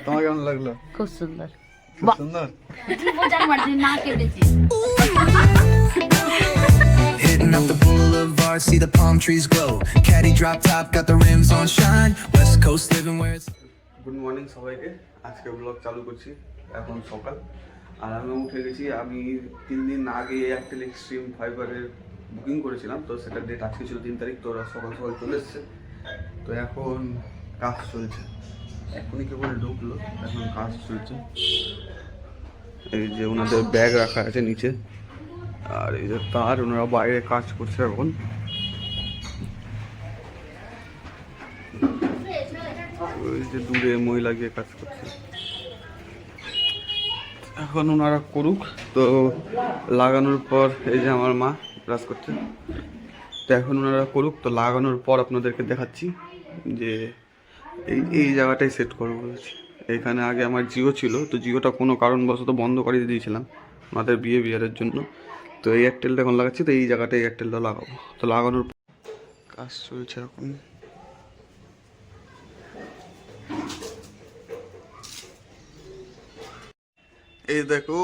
তোমার কেমন লাগলো? খুব সুন্দর। খুব সুন্দর। Hitting up the boulevard, see the palm trees glow. Caddy drop top, got the rims on shine. West Coast living where it's. Good morning সবাইকে। আজকে ব্লগ চালু করছি। এখন সকাল আর আমি উঠে গেছি। আমি 3 দিন আগে এয়ারটেল এক্সট্রিম ফাইবারের বুকিং করেছিলাম, তো সেটার ডেট আজকে ছিল 3 তারিখ। তো ওরা সকাল সকাল চলে এসছে। তো এখন কাজ চলছে, এখনই কেবল ঢুকলো, এখন কাজ চলছে। এই যে ওনাদের ব্যাগ রাখা আছে নিচে, আর এই যে তার, ওনারা বাইরে কাজ করছে এখন। ওই যে দূরে মহিলা গিয়ে কাজ করছে। এখন ওনারা করুক, তো লাগানোর পর এই যে আমার মা ব্রাশ করছে, তো এখন ওনারা করুক, তো লাগানোর পর আপনাদেরকে দেখাচ্ছি যে এই জায়গাটাই সেট করবো বলেছি। এইখানে আগে আমার জিও ছিল, তো জিওটা কোনো কারণবশত বন্ধ করে দিয়েছিলাম আমাদের বিয়ের জন্য। তো এই এয়ারটেলটা এখন লাগাচ্ছি, তো এই জায়গাটায় এয়ারটেলটা লাগাবো। তো লাগানোর কাজ চলছে এখন। এই দেখো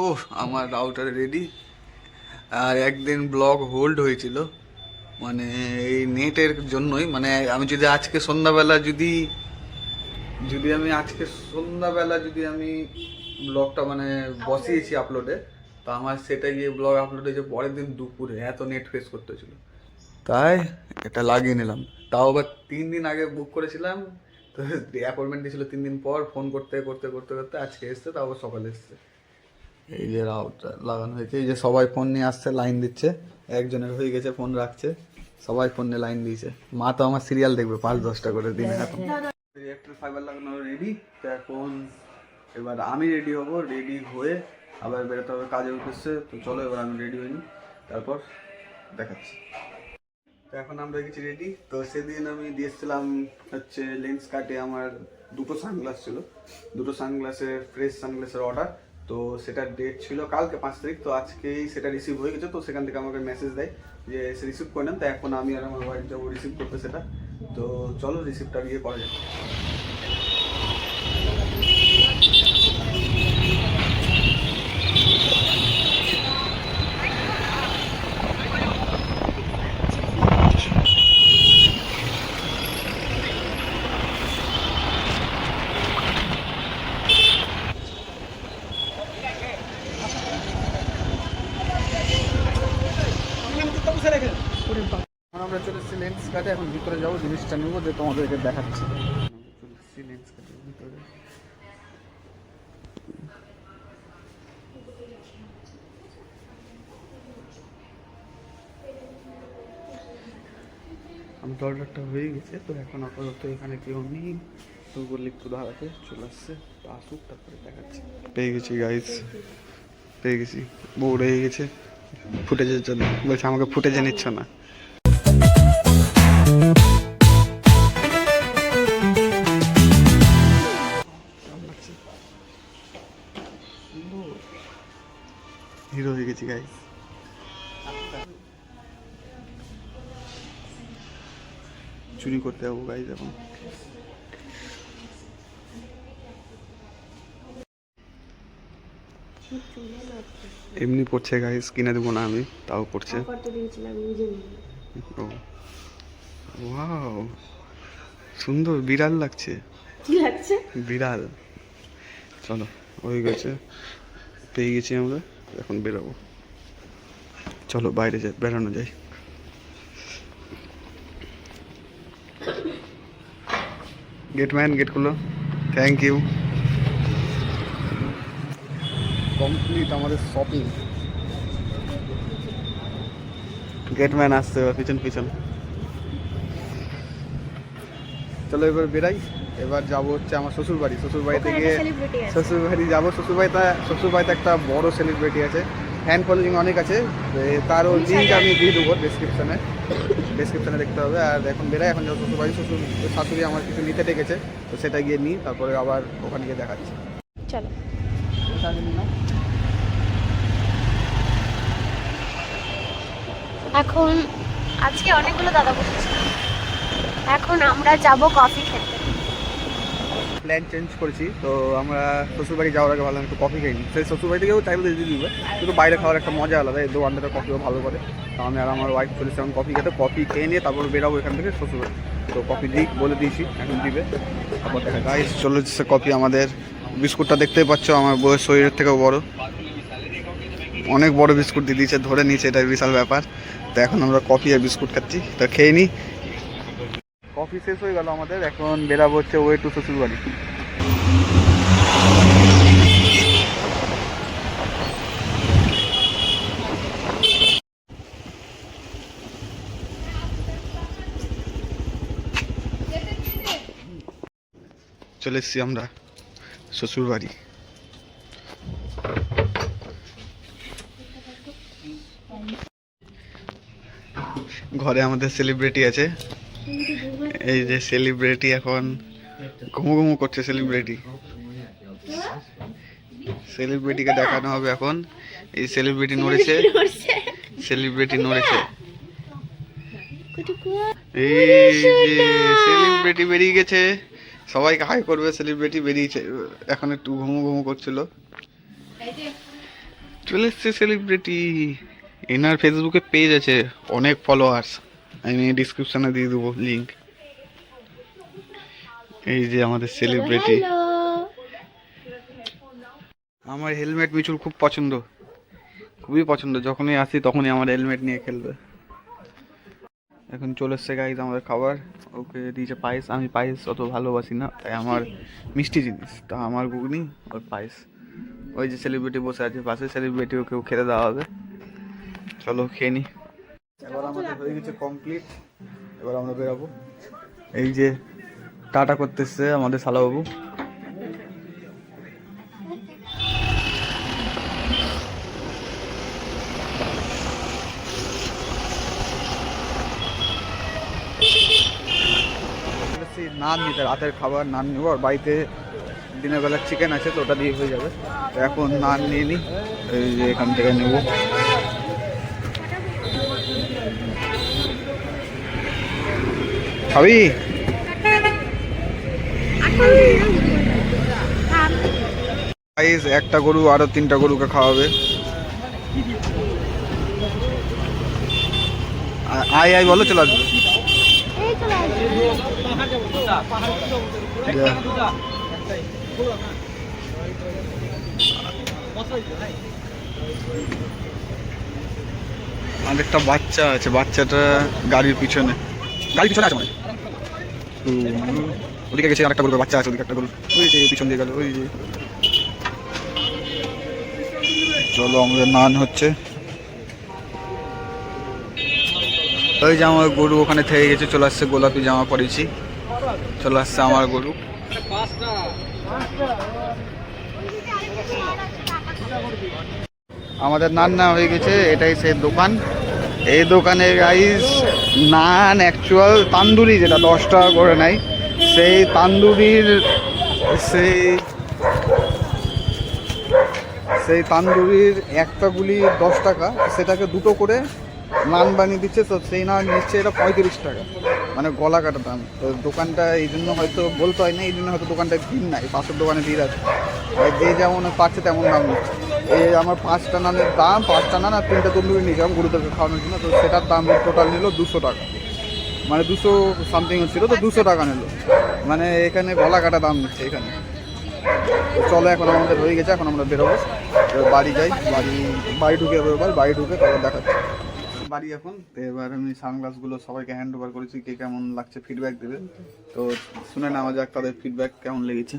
আমার রাউটার রেডি। আর একদিন ব্লগ হোল্ড হয়েছিল, মানে এই নেটের জন্যই। মানে আমি যদি আজকে সন্ধ্যাবেলা যদি আমি ব্লগটা মানে বসিয়েছি আপলোডে, তো আমার সেটা গিয়ে ব্লগ আপলোড হয়েছে পরের দিন দুপুরে। এত নেট ফেস করতে ছিল, তাই এটা লাগিয়ে নিলাম। তাও আবার 3 দিন আগে বুক করেছিলাম, তো অ্যাপয়েন্টমেন্ট দিয়েছিল 3 দিন পর। ফোন করতে করতে করতে করতে আজকে এসছে, তাও আবার সকালে এসছে। এই যে রাউটার লাগানো হয়েছে, এই যে সবাই ফোন নিয়ে আসছে, লাইন দিচ্ছে। একজনের হয়ে গেছে, ফোন রাখছে, সবাই ফোন নিয়ে লাইন দিয়েছে। মা তো আমার সিরিয়াল দেখবে 5-10টা করে দিনে। এখন এয়ারটেল ফাইবার লাগানো রেডি। তো এখন এবার আমি রেডি হব, রেডি হয়ে আবার বেরোতে হবে কাজে উঠেছে। তো চলো এবার আমি রেডি হইনি, তারপর দেখাচ্ছি। তো এখন আমরা গেছি রেডি। তো সেদিন আমি দিয়েছিলাম হচ্ছে লেন্স কাটে আমার 2টো সানগ্লাস ছিল, 2টো সানগ্লাসের ফ্রেশ সানগ্লাসের অর্ডার। তো সেটার ডেট ছিল কালকে 5 তারিখ। তো আজকেই সেটা রিসিভ হয়ে গেছে। তো সেখান থেকে আমাকে মেসেজ দেয় যে সে রিসিভ করে নেন। তো এখন আমি আর আমার ওয়াইফ যাবো রিসিভ করতে সেটা। তো চলো রিসিভটা গিয়ে করা যাবে। আমরা চলে এসেছি লেন্স কাটে, এখন ভিতরে যাবো, জিনিসটা নেবো, যে তোমাদেরকে দেখাচ্ছি। চলে এসেছি লেন্স কাটের ভিতরে। আমার অর্ডারটা হয়ে গেছে। তো এখন আপাতত এখানে কেউ নেই, তো বললে একটু দাঁড়াতে, চলে আসছে, তো আসুক তারপরে দেখাচ্ছি। পেয়ে গেছি গাইস, পেয়ে গেছি। বোর্ড হয়ে গেছে ফুটেজের জন্য, বলছে আমাকে ফুটেজে নিচ্ছ না। হিরো হয়ে গেছি গাইস। চুরি করতে যাবো গাইস এখন। এমনি পড়ছে গাইস, কিনে দেবো না আমি, তাও পড়ছে। ওয়াও সুন্দর, বিড়াল লাগছে। কি লাগছে? বিড়াল। চলো হয়ে গেছে, পেয়ে গেছি আমরা, এখন বেরোবো। চলো বাইরে যাই, বেড়ানো যাই। গেটম্যান গেট খুলো, থ্যাংক ইউ। কমপ্লিট আমাদের শপিং। গেটম্যান আসছে পিছন পিছন। চলো এবার বেরাই। এবার যাবো হচ্ছে আমার শ্বশুরবাড়ি। শ্বশুরবাড়ি থেকে শ্বশুরবাড়ি যাবো। শ্বশুরবাড়িতে একটা বড় সেলিব্রিটি আছে, ফ্যান ফলোয়িং অনেক আছে। তারও লিঙ্ক আমি দিয়ে দেবো ডেসক্রিপশানে দেখতে হবে। আর এখন বেরাই, এখন যাবো শ্বশুরবাড়ি। শাশুড়ি আমার কিছু নিতে ডেকেছে, তো সেটা গিয়ে নিই, তারপরে আবার ওখানে গিয়ে দেখাচ্ছি। চলো। এখন আজকে অনেকগুলো দাদা বসেছে, এখন আমরা যাব কফি খেতে। প্ল্যান চেঞ্জ করেছি। তো আমরা শ্বশুরবাড়ি যাওয়ার আগে ভাবলাম একটু কফি খাইনি। সেই শ্বশুরবাড়ি থেকেও চাইলে দিয়ে দিবে, কিন্তু বাইরে খাওয়ার একটা মজা আলাদা। এই দোকানটা কফিও ভালো করে। তো আমি আর আমার ওয়াইফ চলেছিলাম কফি খেতে। কফি খেয়ে নিয়ে তারপর বেরাবো এখান থেকে শ্বশুরবাড়ি। তো কফি দিই বলে দিয়েছি, এখন দিবে। তারপর দেখা গাইস চলে যাচ্ছে কফি আমাদের। বিস্কুটটা দেখতেই পাচ্ছ, আমার বউয়ের শরীরের থেকেও বড়, অনেক বড় বিস্কুট দিয়ে দিয়েছে, ধরে নিয়েছে, এটা বিশাল ব্যাপার। তো এখন আমরা কফি আর বিস্কুট খাচ্ছি, তো খেয়ে নিই। কফি শেষ হয়ে গেল আমাদের, এখন বেরাবো হচ্ছে ওয়ে টু শ্বশুরবাড়ি। চলে এসছি আমরা শ্বশুরবাড়ি। ঘরে আমাদের সেলিব্রিটি আছে, এই যে সেলিব্রিটি এখন ঘুমু ঘুমু করছে। সেলিব্রিটিকে দেখানো হবে এখন। এই সেলিব্রিটি নড়েছে, এই যে সেলিব্রিটি বেরিয়ে গেছে, সবাইকে হাই করবে। সেলিব্রিটি বেরিয়েছে, এখন একটু ঘুমু ঘুমু করছিল। চলে এসছে সেলিব্রিটি। এনার ফেসবুকে পেজ আছে, অনেক ফলোয়ার্স, আমি ডিসক্রিপশনে দিয়ে দেবো লিঙ্ক। এই যে আমাদের সেলিব্রিটি। আমার হেলমেট মিচুর খুব পছন্দ, খুবই পছন্দ। যখনই আসি তখনই আমার হেলমেট নিয়ে খেলবে। এখন চলে এসছে গাইজ আমাদের খাবার। ওকে দিয়েছে পায়েস। আমি পায়েস অত ভালোবাসি না, তাই আমার মিষ্টি জিনিস, তা আমার ঘুগনি ওর পায়েস। ওই যে সেলিব্রিটি বসে আছে পাশে, সেলিব্রিটি ওকেও খেতে দেওয়া হবে। চলো খেয়ে নি। এবার আমাদের হয়ে গেছে কমপ্লিট, এবার আমরা বেরাবো। এই যে টাটা করতে এসছে আমাদের শালাবাবু। নান নিতে, রাতের খাবার নান নেবো। আর বাড়িতে দিনের বেলা চিকেন আছে, তো ওটা দিয়ে হয়ে যাবে। তো এখন নান নিয়ে নিই, এই যে এখান থেকে নেবো। খাবি? একটা গরু আরো 3টা গরুকে খাওয়াবে। আয় আয় বলো, চলে আসবে। আরেকটা বাচ্চা আছে, বাচ্চাটা গাড়ির পিছনে আছে মানে। ওদিকে গেছে, আরেকটা গরু বাচ্চা আছে, ওদিকে একটা গরু, ওই যে পিছন দিয়ে গেল, ওই যে। চলো আমাদের নান হচ্ছে। ওই যে আমার গরু ওখানে থেকে গেছে, চলে আসছে। গোলাপি জামা পরেছি, চলে আসছে আমার গরু। আমাদের নান না হয়ে গেছে, এটাই সেই দোকান। এই দোকানে গাইস নান অ্যাকচুয়াল তান্দুরি, যেটা 10 টাকা করে নেয়, সেই তান্দুরির সেই তান্দুরির একটা গুলি 10 টাকা, সেটাকে 2টো করে নান বানিয়ে দিচ্ছে। তো সেই নান নিচ্ছে এটা 35 টাকা, মানে গলা কাটা দাম। তো দোকানটা এই জন্য হয়তো বলতে হয় না, এই জন্য হয়তো দোকানটা ভিড় নাই, পাশের দোকানে ভিড় আছে। আর যে যেমন পাচ্ছে তেমন দাম নিচ্ছে। এই আমার 5টা নানের দাম, 5টা নান আর 3টা তন্দুরি নিয়েছিলাম গরুদেরকে খাওয়ানোর জন্য। তো সেটার দাম টোটাল নিল 200 টাকা, মানে 200 সামথিং হচ্ছিল, তো 200 টাকা নিল। মানে এখানে গলা কাটা দাম নিচ্ছে এখানে। চলো এখন আমাদের হয়ে গেছে, এখন আমরা বেরোবো, বাড়ি যাই। বাড়ি ঢুকে এবার বাড়ি ঢুকে তারপর দেখাচ্ছি বাড়ি এখন। তো এবার আমি সানগ্লাসগুলো সবাইকে হ্যান্ড ওভার করেছি, কে কেমন লাগছে ফিডব্যাক দেবে। তো শুনে নেওয়া যাক তাদের ফিডব্যাক কেমন লেগেছে।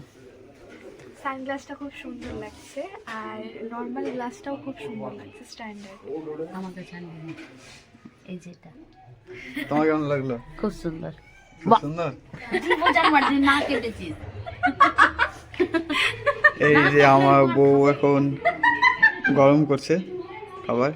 সানগ্লাসটা খুব সুন্দর লাগছে, আর নর্মাল গ্লাসটাও খুব সুন্দর লাগছে, স্ট্যান্ডার্ড। আমাকে ছাড়বে এই যেটা তোমার কেমন লাগলো? খুব সুন্দর, খুব সুন্দর। বোঝার মাঝে না কেটেছিস। এই যে আমার বউ এখন গরম করছে খাবার।